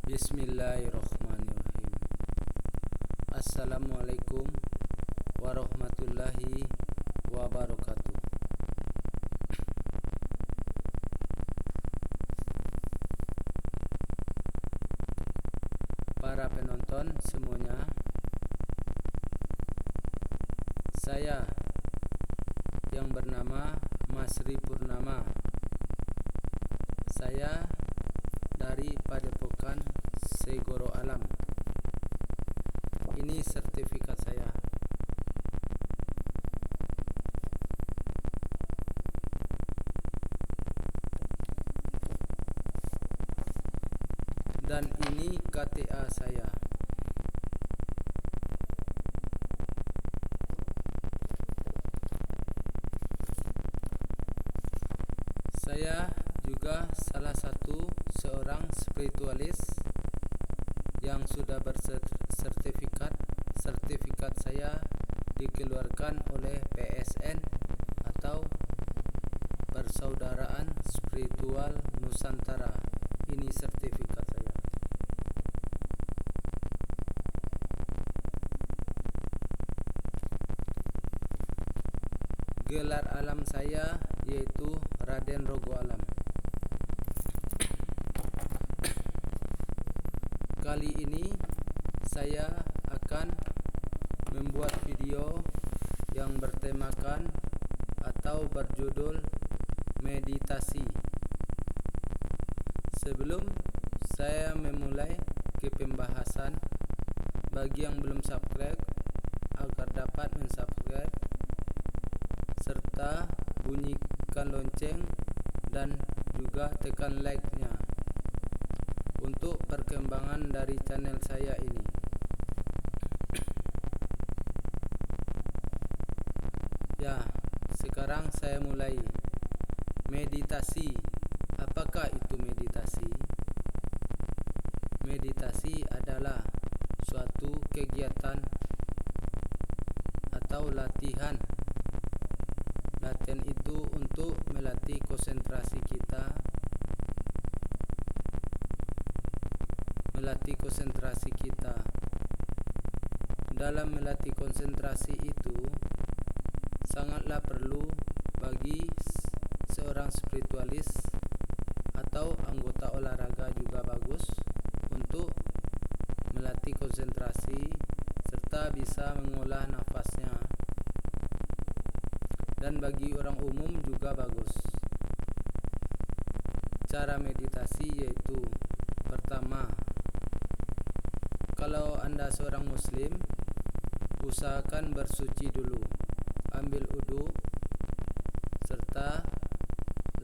Bismillahirrahmanirrahim. Assalamualaikum warahmatullahi wabarakatuh. Para penonton semuanya, saya yang bernama Masri Purnama. Saya dari Padepokan Segoro Alam. Ini sertifikat saya. Dan ini KTA saya. Saya juga salah satu seorang spiritualis yang sudah bersertifikat. Sertifikat saya dikeluarkan oleh PSN atau Persaudaraan Spiritual Nusantara. Ini sertifikat saya. Gelar alam saya yaitu Raden Rogo Alam. Kali ini saya akan membuat video yang bertemakan atau berjudul meditasi. Sebelum saya memulai ke pembahasan, bagi yang belum subscribe agar dapat mensubscribe serta bunyikan lonceng dan juga tekan like-nya untuk perkembangan dari channel saya ini. Ya, sekarang saya mulai. Meditasi. Apakah itu meditasi? Meditasi adalah suatu kegiatan atau latihan. Latihan itu untuk melatih konsentrasi kita. Dalam melatih konsentrasi itu sangatlah perlu bagi seorang spiritualis atau anggota olahraga juga bagus untuk melatih konsentrasi serta bisa mengolah nafasnya. Dan bagi orang umum juga bagus. Cara meditasi yaitu pertama, kalau Anda seorang muslim, usahakan bersuci dulu. Ambil wudu serta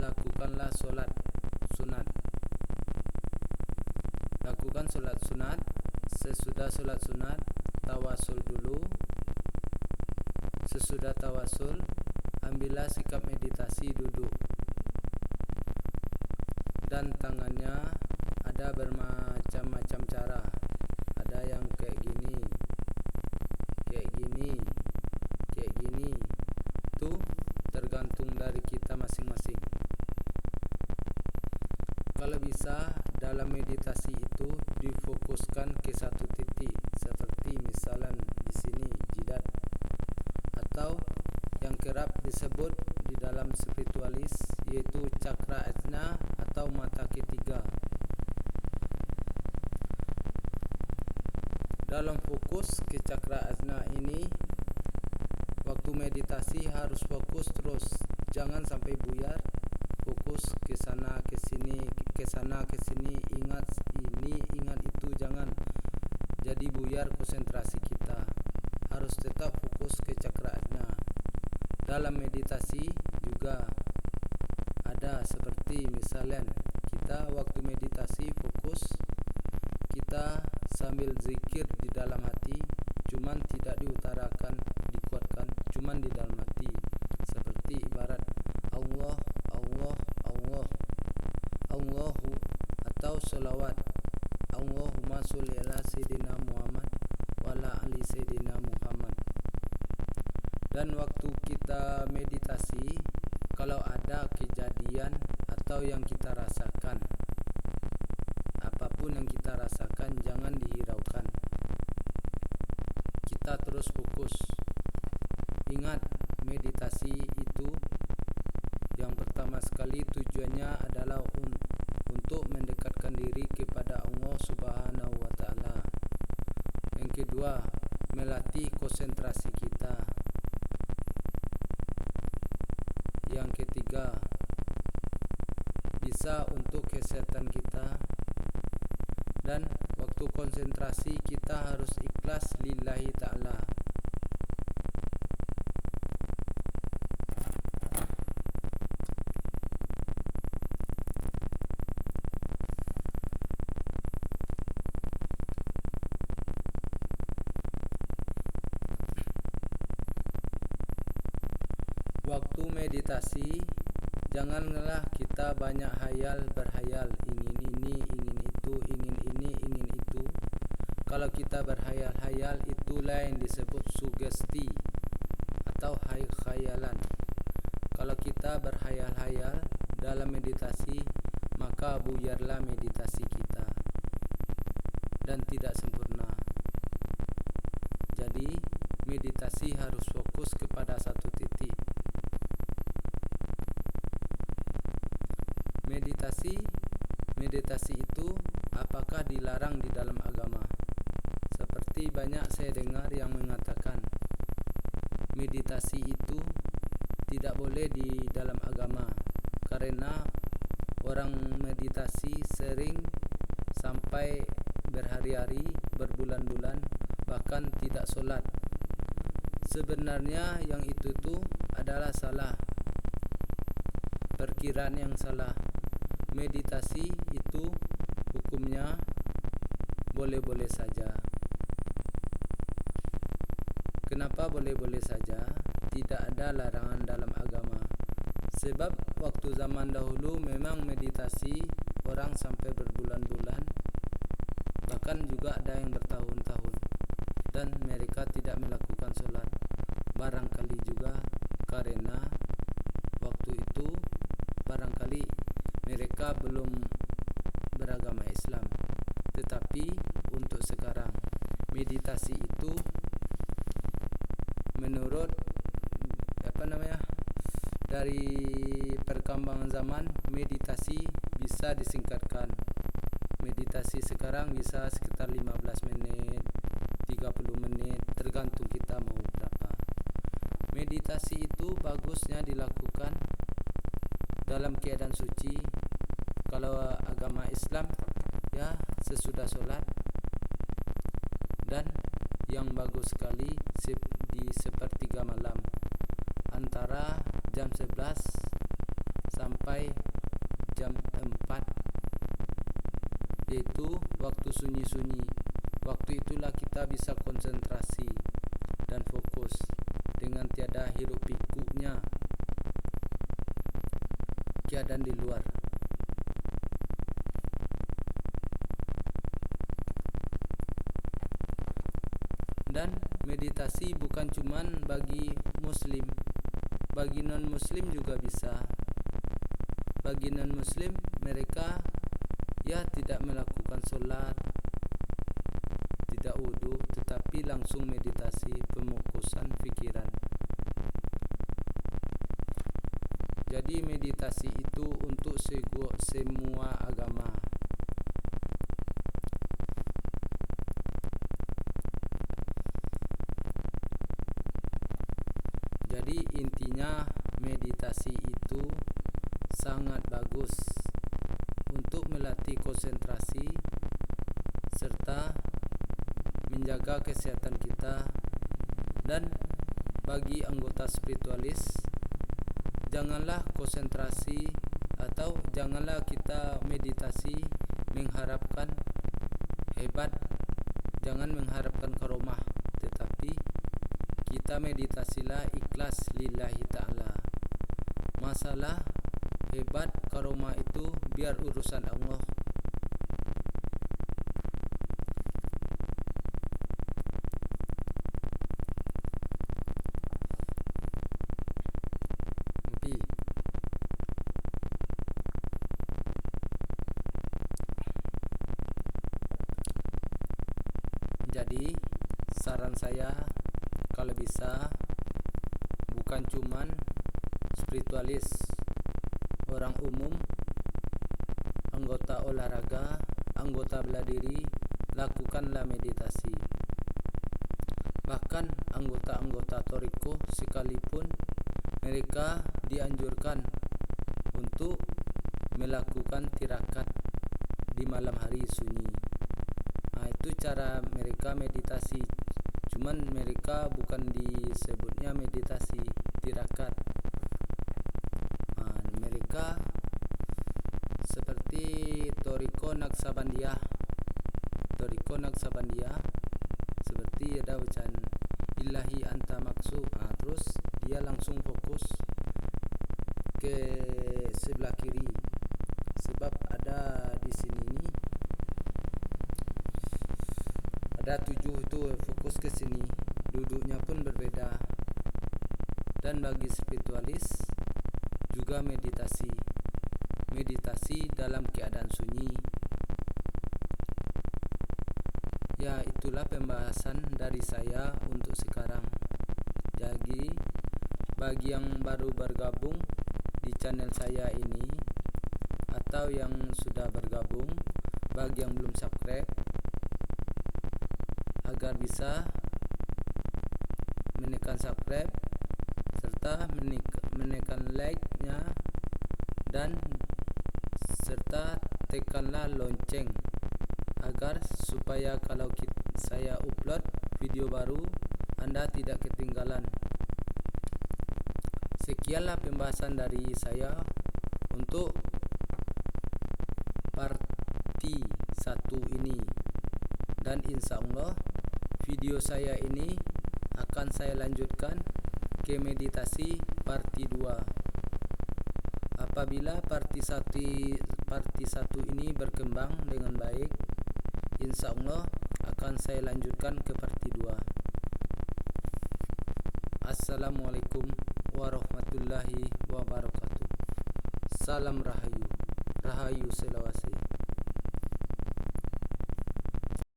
lakukanlah sholat sunat. Lakukan sholat sunat. Sesudah sholat sunat, tawasul dulu. Sesudah tawasul, ambillah sikap meditasi duduk. Dan tangannya ada bermacam-macam cara. Ada yang kayak gini, kayak gini, kayak gini. Itu tergantung dari kita masing-masing. Kalau bisa dalam meditasi itu difokuskan ke satu titik, seperti misalnya di sini jidat, atau yang kerap disebut di dalam spiritualis yaitu cakra ajna atau mata ketiga. Dalam fokus ke cakra ajna ini, waktu meditasi harus fokus terus, jangan sampai buyar. Fokus ke sana ke sini, ke sana ke sini, ingat ini, ingat itu, jangan jadi buyar konsentrasi kita. Harus tetap fokus ke cakra ajna. Dalam meditasi juga ada seperti misalnya kita waktu meditasi fokus, kita sambil zikir di dalam hati, cuman tidak diutarakan, dikuatkan, cuman di dalam hati. Seperti ibarat Allah, Allah, Allah, Allahu, atau selawat Allahumma sholli ala sayyidina Muhammad wa ala ali sayyidina Muhammad. Dan waktu kita meditasi, kalau ada kejadian atau yang kita rasakan, apapun yang kita kita rasakan jangan dihiraukan. Kita terus fokus. Ingat, meditasi itu yang pertama sekali tujuannya adalah untuk mendekatkan diri kepada Allah Subhanahu wa taala. Yang kedua, melatih konsentrasi kita. Yang ketiga, bisa untuk kesehatan kita. Dan waktu konsentrasi kita harus ikhlas lillahi ta'ala. Waktu meditasi, janganlah kita banyak berhayal, ingin ini, ingin itu, ingin ini, ingin itu. Kalau kita berhayal-hayal, itulah yang disebut sugesti atau khayalan. Kalau kita berhayal-hayal dalam meditasi, maka buyarlah meditasi kita dan tidak sempurna. Jadi, meditasi harus fokus kepada satu titik. Meditasi itu apakah dilarang di dalam agama? Seperti banyak saya dengar yang mengatakan meditasi itu tidak boleh di dalam agama karena orang meditasi sering sampai berhari-hari, berbulan-bulan, bahkan tidak sholat. Sebenarnya yang itu adalah salah, perkiraan yang salah. Meditasi itu hukumnya boleh-boleh saja. Kenapa boleh-boleh saja? Tidak ada larangan dalam agama. Sebab waktu zaman dahulu memang meditasi orang sampai berbulan-bulan, bahkan juga ada yang bertahun-tahun, dan mereka tidak melakukan sholat. Barangkali juga karena waktu itu barangkali mereka belum beragama Islam. Tetapi untuk sekarang, meditasi itu menurut dari perkembangan zaman, meditasi bisa disingkatkan. Meditasi sekarang bisa sekitar 15 menit, 30 menit, tergantung kita mau berapa. Meditasi itu bagusnya dilakukan dalam keadaan suci. Kalau agama Islam ya sesudah sholat, dan yang bagus sekali di sepertiga malam antara jam 11 sampai jam 4, yaitu waktu sunyi-sunyi. Waktu itulah kita bisa konsentrasi dan fokus dengan tiada hiruk pikuknya keadaan di luar. Dan meditasi bukan cuman bagi muslim, bagi non muslim juga bisa. Bagi non muslim, mereka ya tidak melakukan sholat, tidak wudhu, tetapi langsung meditasi, pemukusan pikiran. Jadi meditasi itu untuk semua agama. Jadi intinya meditasi itu sangat bagus untuk melatih konsentrasi serta menjaga kesehatan kita. Dan bagi anggota spiritualis, janganlah konsentrasi atau janganlah kita meditasi mengharapkan hebat, jangan mengharapkan karomah, tetapi kita meditasilah ikhlas lillahi ta'ala. Masalah hebat karomah itu biar urusan Allah. Jadi saran saya, kalau bisa bukan cuman spiritualis, orang umum, anggota olahraga, anggota bela diri, lakukanlah meditasi. Bahkan anggota-anggota toriko sekalipun, mereka dianjurkan untuk melakukan tirakat di malam hari sunyi. Nah, itu cara mereka meditasi. Cuman mereka bukan disebutnya meditasi tirakat. Nah, mereka seperti Toriko Naksabandia. Seperti ada bacaan ilahi anta maksud. Nah, terus dia langsung fokus ke sebelah kiri. Sebab ada di sini nih ada 7 itu fokus ke sini. Duduknya pun berbeda. Dan bagi spiritualis juga meditasi dalam keadaan sunyi. Ya, itulah pembahasan dari saya untuk sekarang. Jadi bagi yang baru bergabung di channel saya ini, atau yang sudah bergabung, bagi yang belum subscribe, agar bisa menekan subscribe serta menekan like-nya, dan serta tekanlah lonceng agar supaya kalau saya upload video baru, Anda tidak ketinggalan. Sekianlah pembahasan dari saya untuk parti 1 ini, dan insya Allah video saya ini akan saya lanjutkan ke meditasi parti 2. Apabila parti 1 ini berkembang dengan baik, insya Allah akan saya lanjutkan ke parti 2. Assalamualaikum warahmatullahi wabarakatuh. Salam Rahayu Selawase.